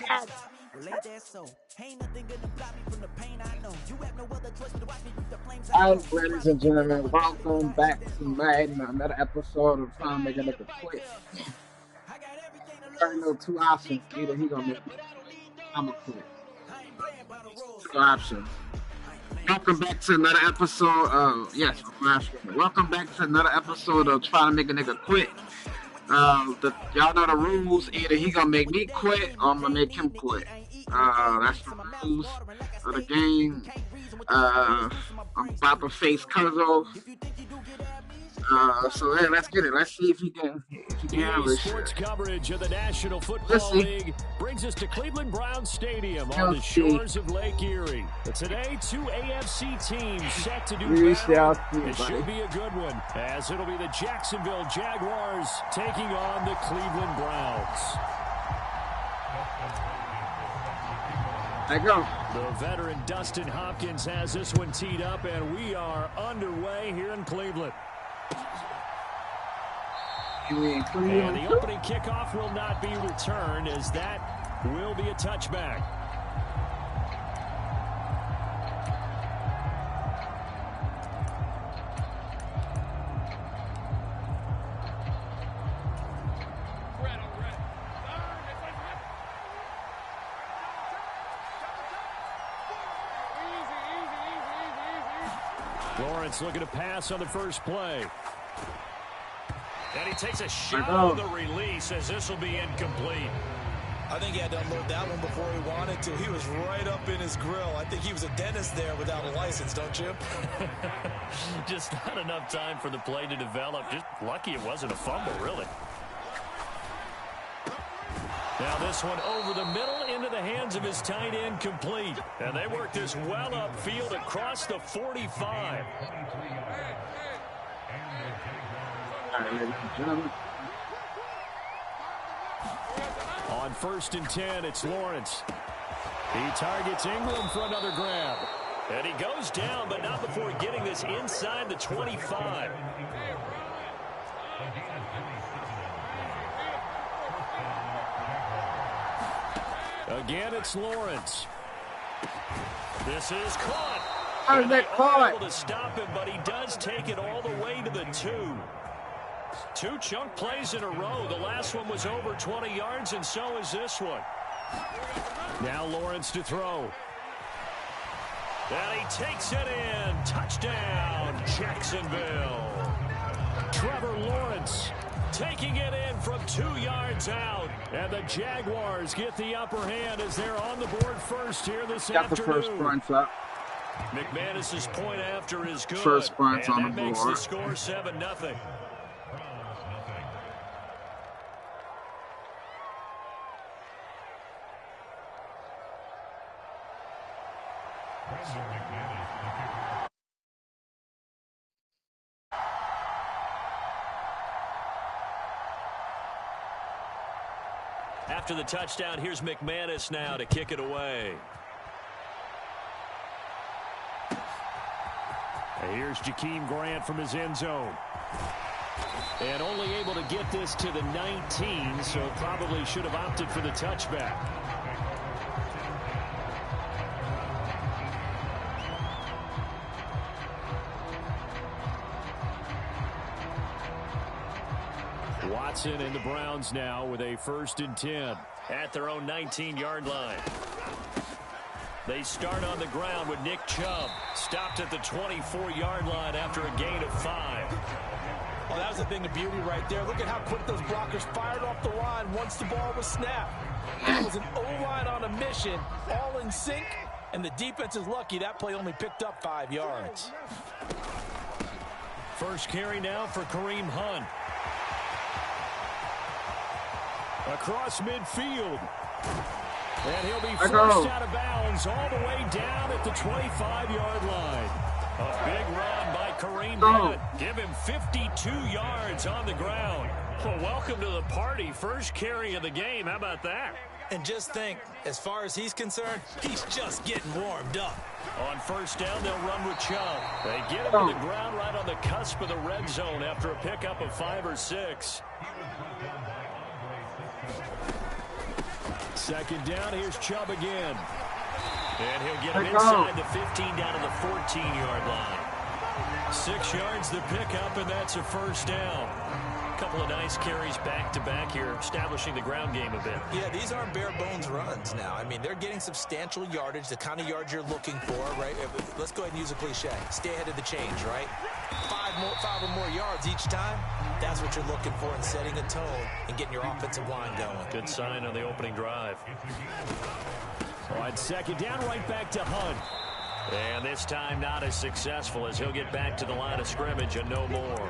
Yes. All right, ladies and gentlemen, welcome back to Madden, another episode of trying to make a nigga quit. You already know two options. Either he gonna make me quit, I'ma quit. Two options. Welcome back to another episode of welcome back to another episode of trying to make a nigga quit. Y'all know the rules. Either he gonna make me quit or I'm gonna make him quit. That's the rules of the game. I'm about to face Cuzzo. So hey, let's get it. Let's see if he can handle this Sports shit. coverage of the National Football League brings us to Cleveland Browns Stadium on the shores of Lake Erie. But today, two AFC teams set to do battle. It should be a good one, as it'll be the Jacksonville Jaguars taking on the Cleveland Browns. I go. The veteran Dustin Hopkins has this one teed up, and we are underway here in Cleveland. And the opening kickoff will not be returned, as that will be a touchback. Lawrence looking to pass on the first play. And he takes a shot on the release, as this will be incomplete. I think he had to unload that one before he wanted to. He was right up in his grill. I think he was a dentist there without a license, don't you? Just not enough time for the play to develop. Just lucky it wasn't a fumble, really. Now this one over the middle into the hands of his tight end, complete. And they work this well upfield across the 45. On 1st and 10, it's Lawrence. He targets Ingram for another grab. And he goes down, but not before getting this inside the 25. Again, it's Lawrence. This is caught. How is that caught? Able to stop him, but he does take it all the way to the 2. Two chunk plays in a row. The last one was over 20 yards, and so is this one. Now Lawrence to throw. And he takes it in. Touchdown, Jacksonville. Trevor Lawrence taking it in from 2 yards out. And the Jaguars get the upper hand as they're on the board first here this afternoon. Got the first points up. McManus's point after is good. First points on the board. And that makes the score 7-0. After the touchdown, here's McManus now to kick it away. And here's Jakeem Grant from his end zone. And only able to get this to the 19, so probably should have opted for the touchback. Watson and the Browns now with a 1st and 10 at their own 19-yard line. They start on the ground with Nick Chubb, stopped at the 24-yard line after a gain of 5. Oh, that was a thing of beauty right there. Look at how quick those blockers fired off the line once the ball was snapped. It was an O-line on a mission, all in sync, and the defense is lucky that play only picked up 5 yards. First carry now for Kareem Hunt. Across midfield. And he'll be forced out of bounds all the way down at the 25-yard line. A big run by Kareem Hunt. Give him 52 yards on the ground. Well, welcome to the party. First carry of the game. How about that? And just think, as far as he's concerned, he's just getting warmed up. On 1st down, they'll run with Chubb. They get him to the ground right on the cusp of the red zone after a pickup of 5 or 6. second down. Here's Chubb again. And he'll get him inside the 15 down to the 14-yard line. 6 yards to pick up, and that's a first down. A couple of nice carries back-to-back here, establishing the ground game a bit. Yeah, these aren't bare-bones runs now. I mean, they're getting substantial yardage, the kind of yards you're looking for, right? Let's go ahead and use a cliche. Stay ahead of the change, right? 5 or more yards each time. That's what you're looking for in setting a tone and getting your offensive line going. Good sign on the opening drive. On second down, right back to Hunt. And this time not as successful as he'll get back to the line of scrimmage and no more.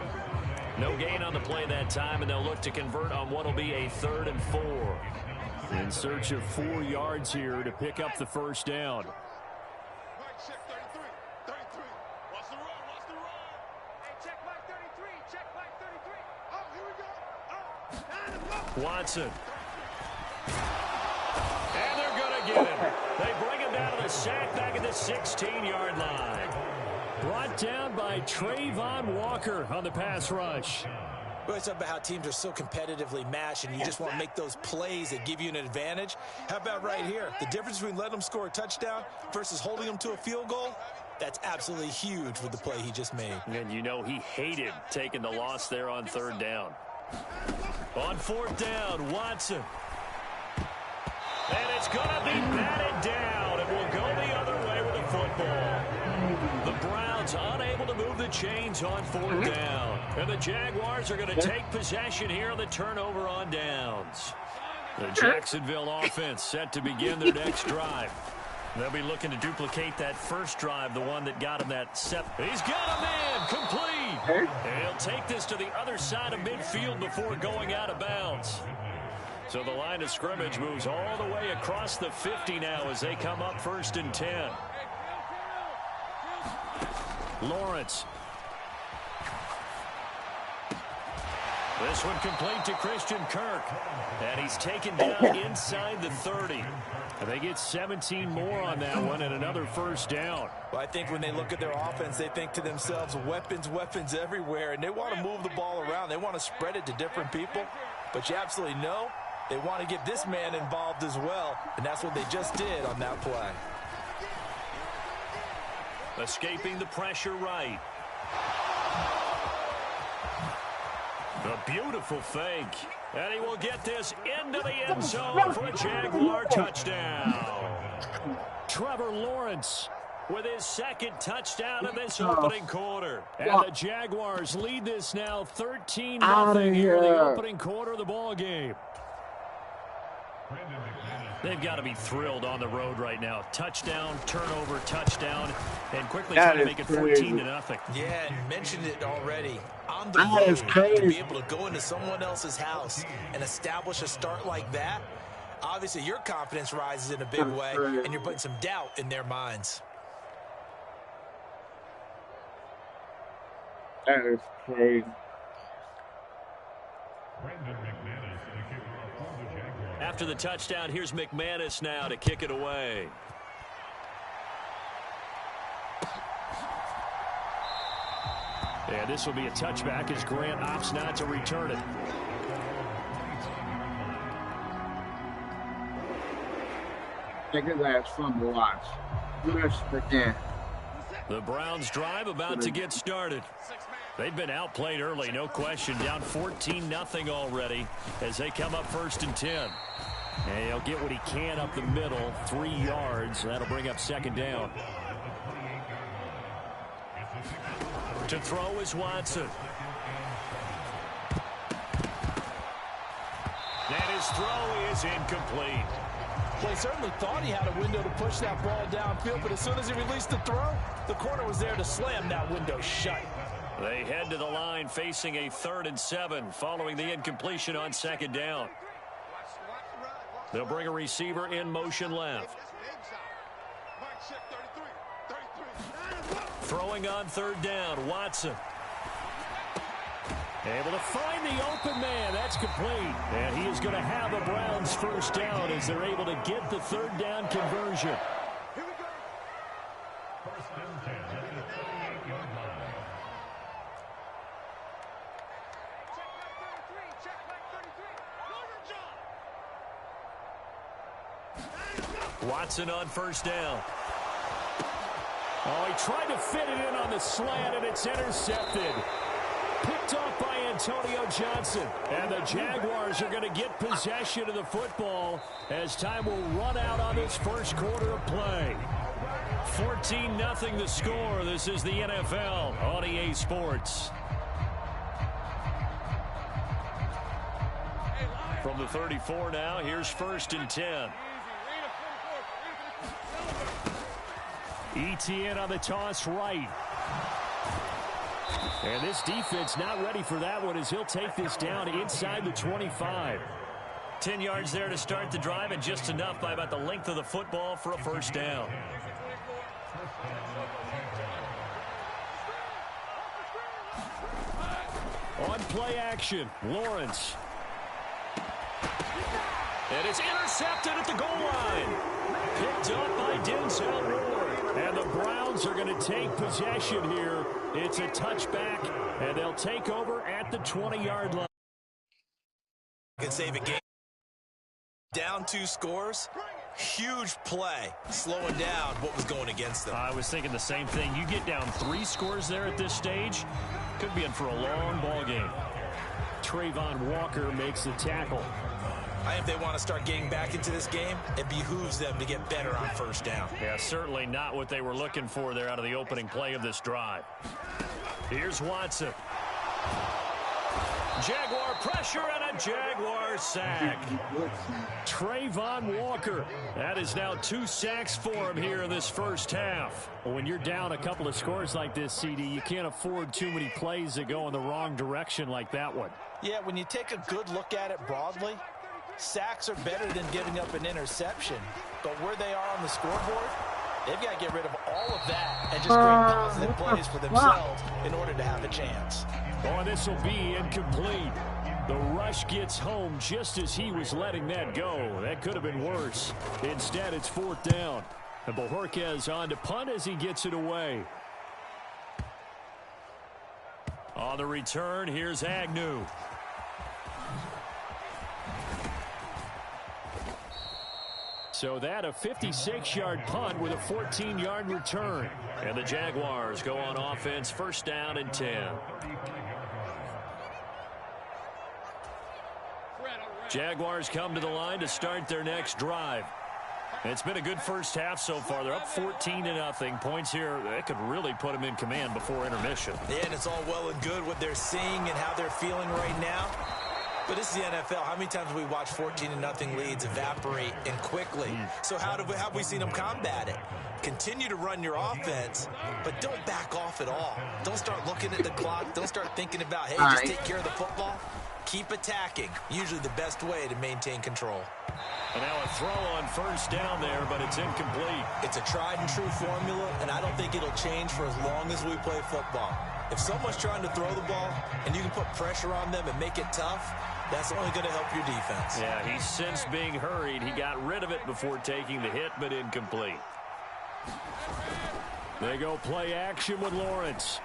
No gain on the play that time, and they'll look to convert on what will be a 3rd and 4. In search of 4 yards here to pick up the first down. Watson. And they're going to get him. They bring him down to the sack back at the 16-yard line. Brought down by Trayvon Walker on the pass rush. We always talk about how teams are so competitively matched, and you just want to make those plays that give you an advantage. How about right here? The difference between letting them score a touchdown versus holding them to a field goal, that's absolutely huge with the play he just made. And you know he hated taking the loss there on 3rd down. On 4th down, Watson. And it's going to be batted down. It will go the other way with the football. The Browns unable to move the chains on 4th down. And the Jaguars are going to take possession here on the turnover on downs. The Jacksonville offense set to begin their next drive. They'll be looking to duplicate that first drive, the one that got him that set. He's got him in, complete. And he'll take this to the other side of midfield before going out of bounds. So the line of scrimmage moves all the way across the 50 now as they come up 1st and 10. Lawrence. This one complete to Christian Kirk. And he's taken down inside the 30. And they get 17 more on that one and another first down. Well, I think when they look at their offense, they think to themselves, weapons, weapons everywhere. And they want to move the ball around. They want to spread it to different people. But you absolutely know they want to get this man involved as well. And that's what they just did on that play. Escaping the pressure right. A beautiful fake. And he will get this into the end zone for a Jaguar touchdown. Trevor Lawrence with his 2nd touchdown of this opening quarter. And the Jaguars lead this now 13-0 here in the opening quarter of the ball game. They've got to be thrilled on the road right now. Touchdown, turnover, touchdown, and quickly trying to make it 14-0. Yeah, and mentioned it already. On the road, to be able to go into someone else's house and establish a start like that, obviously your confidence rises in a big way, and you're putting some doubt in their minds. That is crazy. After the touchdown, here's McManus now to kick it away. And this will be a touchback as Grant opts not to return it. Take his ass fun to watch. Yes, again. The Browns drive about to get started. They've been outplayed early, no question. Down 14-0 already as they come up 1st and 10. And he'll get what he can up the middle, 3 yards. That'll bring up 2nd down. To throw is Watson. And his throw is incomplete. Well, he certainly thought he had a window to push that ball downfield, but as soon as he released the throw, the corner was there to slam that window shut. They head to the line facing a 3rd and 7 following the incompletion on 2nd down. They'll bring a receiver in motion left. Throwing on 3rd down, Watson. Able to find the open man. That's complete. And he is going to have a Browns first down as they're able to get the 3rd down conversion. Watson on first down. Oh, he tried to fit it in on the slant, and it's intercepted. Picked off by Antonio Johnson. And the Jaguars are going to get possession of the football as time will run out on this first quarter of play. 14-0 the score. This is the NFL on EA Sports. From the 34 now, here's 1st and 10. ETN on the toss right. And this defense not ready for that one as he'll take this down inside the 25. 10 yards there to start the drive, and just enough by about the length of the football for a first down. On play action, Lawrence. And it's intercepted at the goal line. Picked up by Denzel Ward. And the Browns are going to take possession here. It's a touchback, and they'll take over at the 20-yard line. Can save a game. Down 2 scores. Huge play, slowing down what was going against them. I was thinking the same thing. You get down 3 scores there at this stage, could be in for a long ball game. Trayvon Walker makes the tackle. If they want to start getting back into this game, it behooves them to get better on first down. Yeah, certainly not what they were looking for there out of the opening play of this drive. Here's Watson. Jaguar pressure and a Jaguar sack. Trayvon Walker. That is now 2 sacks for him here in this first half. When you're down a couple of scores like this, CD, you can't afford too many plays that go in the wrong direction like that one. Yeah, when you take a good look at it broadly, sacks are better than giving up an interception. But where they are on the scoreboard, they've got to get rid of all of that and just create positive plays for themselves in order to have a chance. Oh, this will be incomplete. The rush gets home just as he was letting that go. That could have been worse. Instead, it's 4th down. And Bojorquez on to punt as he gets it away. On the return, here's Agnew. So that a 56-yard punt with a 14-yard return. And the Jaguars go on offense, 1st down and 10. Jaguars come to the line to start their next drive. It's been a good first half so far. They're up 14-0. Points here, that could really put them in command before intermission. Yeah, and it's all well and good what they're seeing and how they're feeling right now. But this is the NFL. How many times have we watched 14-0 leads evaporate and quickly? So how have we seen them combat it? Continue to run your offense, but don't back off at all. Don't start looking at the clock. Don't start thinking about, hey, just take care of the football. Keep attacking. Usually the best way to maintain control. And now a throw on 1st down there, but it's incomplete. It's a tried and true formula, and I don't think it'll change for as long as we play football. If someone's trying to throw the ball and you can put pressure on them and make it tough, that's only going to help your defense. Yeah, he's since being hurried. He got rid of it before taking the hit, but incomplete. They go play action with Lawrence.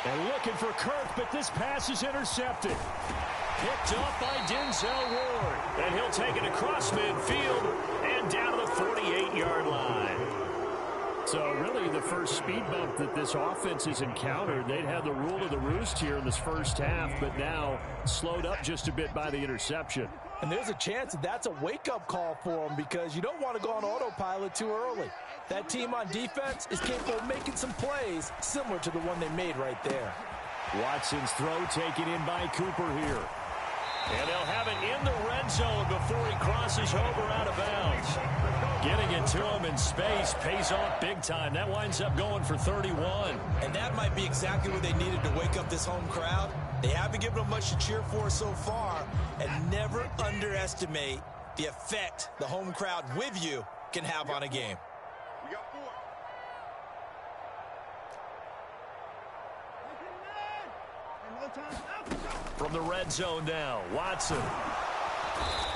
And looking for Kirk, but this pass is intercepted. Picked off by Denzel Ward. And he'll take it across midfield and down to the 48-yard line. So really the first speed bump that this offense has encountered. They'd had the rule of the roost here in this first half, but now slowed up just a bit by the interception. And there's a chance that that's a wake-up call for them because you don't want to go on autopilot too early. That team on defense is capable of making some plays similar to the one they made right there. Watson's throw taken in by Cooper here. And they'll have it in the red zone before he crosses over out of bounds. Getting it to him in space pays off big time. That winds up going for 31. And that might be exactly what they needed to wake up this home crowd. They haven't given them much to cheer for so far. And never underestimate the effect the home crowd with you can have on a game. From the red zone now, Watson.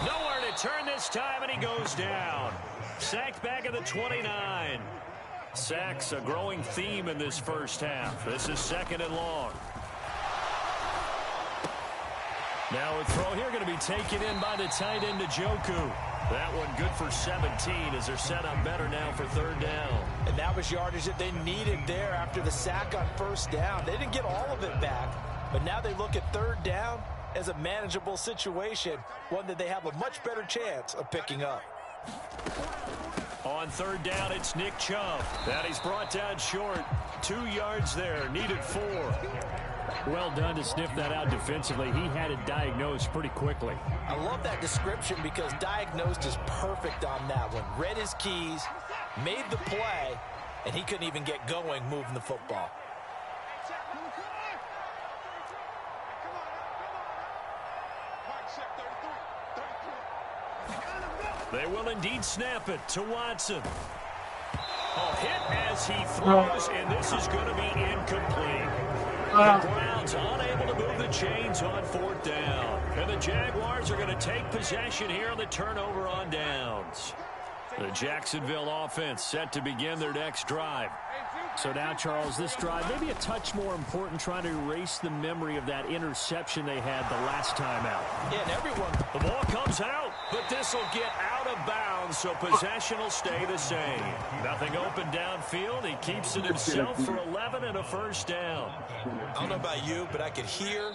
Nowhere to turn this time, and he goes down. Sacked back at the 29. Sacks a growing theme in this first half. This is 2nd and long. Now a throw here going to be taken in by the tight end, Njoku. That one good for 17 as they're set up better now for third down. And that was yardage that they needed there after the sack on first down. They didn't get all of it back, but now they look at third down as a manageable situation, one that they have a much better chance of picking up. On third down, it's Nick Chubb. That he's brought down short. 2 yards there, needed 4. Well done to sniff that out defensively. He had it diagnosed pretty quickly. I love that description because diagnosed is perfect on that one. Read his keys, made the play, and he couldn't even get going moving the football. They will indeed snap it to Watson. A hit as he throws, and this is going to be incomplete. The Browns unable to move the chains on fourth down. And the Jaguars are going to take possession here on the turnover on downs. The Jacksonville offense set to begin their next drive. So now, Charles, this drive maybe a touch more important, trying to erase the memory of that interception they had the last time out. Yeah, and everyone. The ball comes out, but this will get out of bounds, so possession will stay the same. Nothing open downfield. He keeps it himself for 11 and a first down. I don't know about you, but I could hear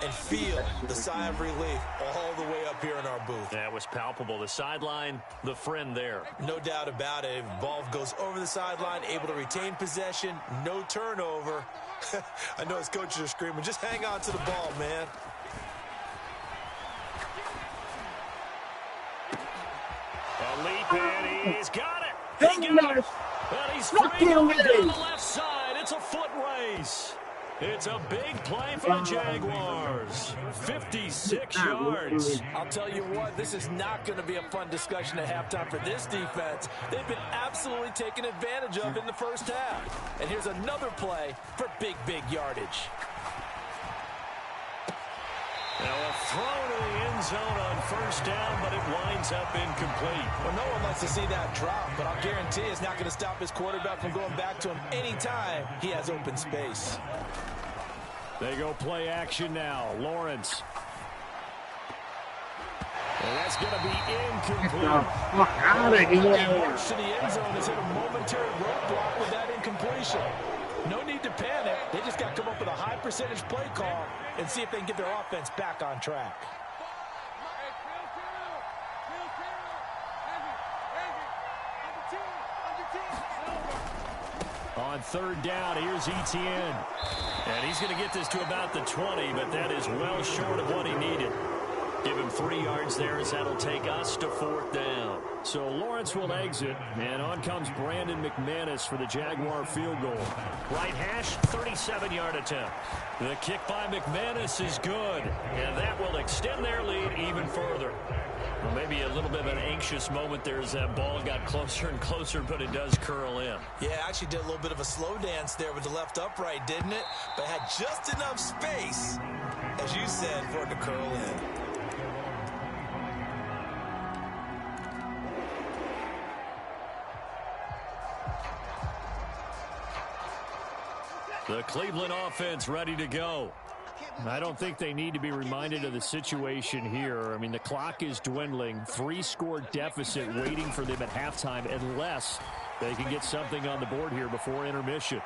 and feel the sigh of relief all the way up here in our booth. That was palpable. The sideline, the friend there. No doubt about it. Ball goes over the sideline, able to retain possession, no turnover. I know his coaches are screaming, just hang on to the ball, man. A leap, and he's got it. He got it. And he's free down the left side. It's a foot race. It's a big play for the Jaguars. 56 yards. I'll tell you what, this is not going to be a fun discussion at halftime for this defense. They've been absolutely taken advantage of in the first half. And here's another play for big yardage. Now a throw to the end zone on first down, but it winds up incomplete. Well, no one likes to see that drop, but I'll guarantee it's not going to stop his quarterback from going back to him anytime he has open space. They go play action now. Lawrence. And that's going to be incomplete. Out of here. March to the end zone has hit a momentary roadblock with that incompletion. No need to panic. They just got to come up with a high percentage play call and see if they can get their offense back on track. On third down, here's Etienne. And he's going to get this to about the 20, but that is well short of what he needed. Give him 3 yards there as that'll take us to fourth down. So Lawrence will exit, and on comes Brandon McManus for the Jaguar field goal. Right hash, 37-yard attempt. The kick by McManus is good, and that will extend their lead even further. Well, maybe a little bit of an anxious moment there as that ball got closer and closer, but it does curl in. Yeah, actually did a little bit of a slow dance there with the left upright, didn't it? But had just enough space, as you said, for it to curl in. The Cleveland offense ready to go. I don't think they need to be reminded of the situation here. I mean, the clock is dwindling. 3-score deficit waiting for them at halftime unless they can get something on the board here before intermission.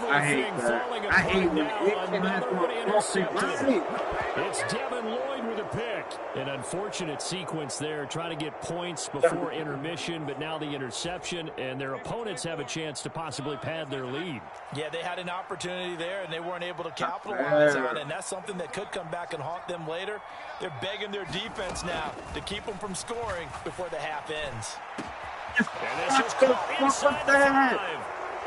Everything falling apart now. Another one intercepted. It's Devin Lloyd with a pick. An unfortunate sequence there, trying to get points before intermission, but now the interception, and their opponents have a chance to possibly pad their lead. Yeah, they had an opportunity there, and they weren't able to capitalize on it, and that's something that could come back and haunt them later. They're begging their defense now to keep them from scoring before the half ends. And this is caught inside the 5.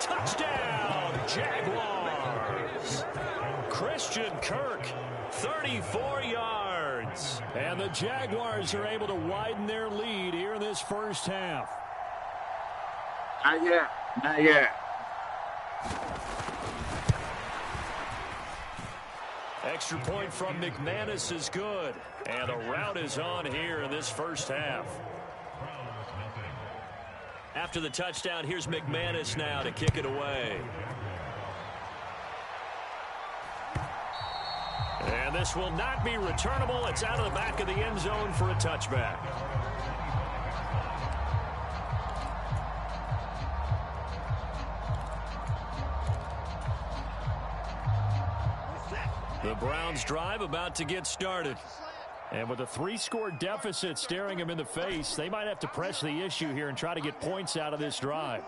Touchdown, Jaguars. Christian Kirk, 34 yards. And the Jaguars are able to widen their lead here in this first half. Not yet. Not yet. Extra point from McManus is good. And the route is on here in this first half. After the touchdown, here's McManus now to kick it away. And And this will not be returnable. It's out of the back of the end zone for a touchback. The Browns drive about to get started. And with a 3-score deficit staring them in the face, they might have to press the issue here and try to get points out of this drive.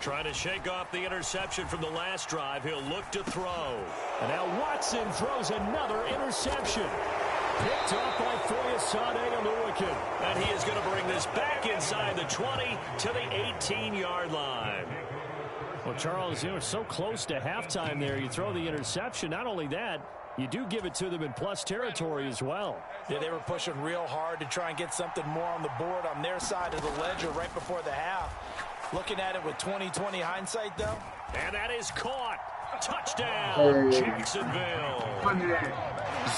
Trying to shake off the interception from the last drive. He'll look to throw. And now Watson throws another interception. Picked up by Foyesade Oluwakin. And he is going to bring this back inside the 20 to the 18-yard line. Well, Charles, you were so close to halftime there. You throw the interception. Not only that, you do give it to them in plus territory as well. Yeah, they were pushing real hard to try and get something more on the board on their side of the ledger right before the half. Looking at it with 20/20 hindsight, though. And that is caught. Touchdown, Jacksonville.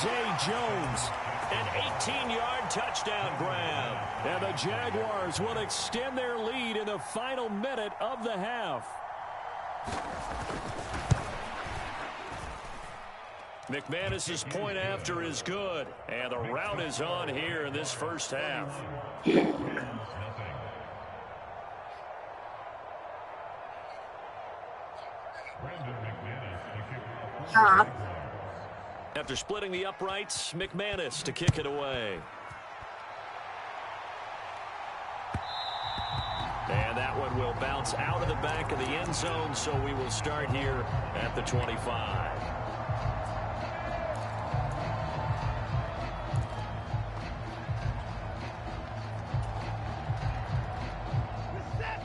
Zay Jones, an 18-yard touchdown grab. And the Jaguars will extend their lead in the final minute of the half. McManus's point after is good. And the rout is on here in this first half. After splitting the uprights, McManus to kick it away. And that one will bounce out of the back of the end zone, so we will start here at the 25.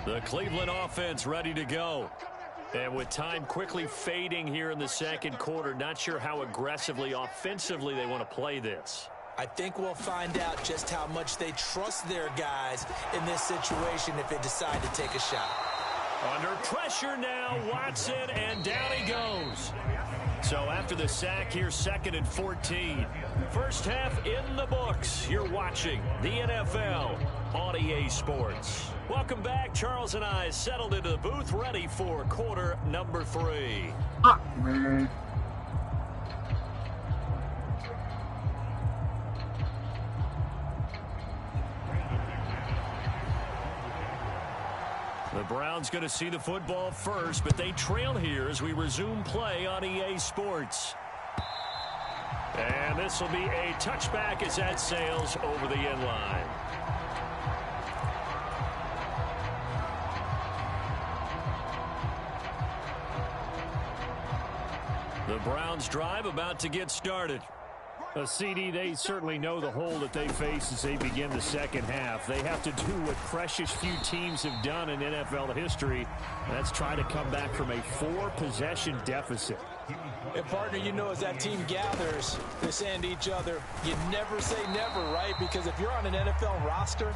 The Cleveland offense ready to go. And with time quickly fading here in the second quarter, not sure how aggressively, offensively they want to play this. I think we'll find out just how much they trust their guys in this situation if they decide to take a shot. Under pressure now, Watson, and down he goes. So after the sack here, 2nd and 14. First half in the books. You're watching the NFL on EA Sports. Welcome back. Charles and I settled into the booth, ready for quarter number 3. Man. The Browns going to see the football first, but they trail here as we resume play on EA Sports. And this will be a touchback as that sails over the end line. The Browns drive about to get started. CD, they certainly know the hole that they face as they begin the second half. They have to do what precious few teams have done in NFL history. That's try to come back from a 4-possession deficit. And, partner, you know, as that team gathers, they're saying to each other, you never say never, right? Because if you're on an NFL roster,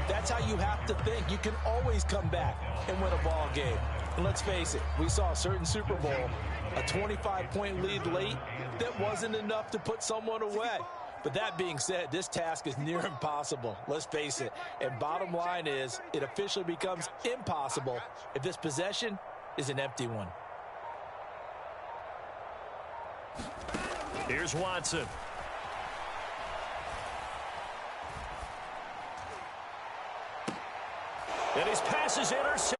that's how you have to think. You can always come back and win a ball game. And let's face it, we saw a certain Super Bowl, a 25-point lead late, that wasn't enough to put someone away. But that being said, this task is near impossible. Let's face it. And bottom line is, it officially becomes impossible if this possession is an empty one. Here's Watson. And his pass is intercepted.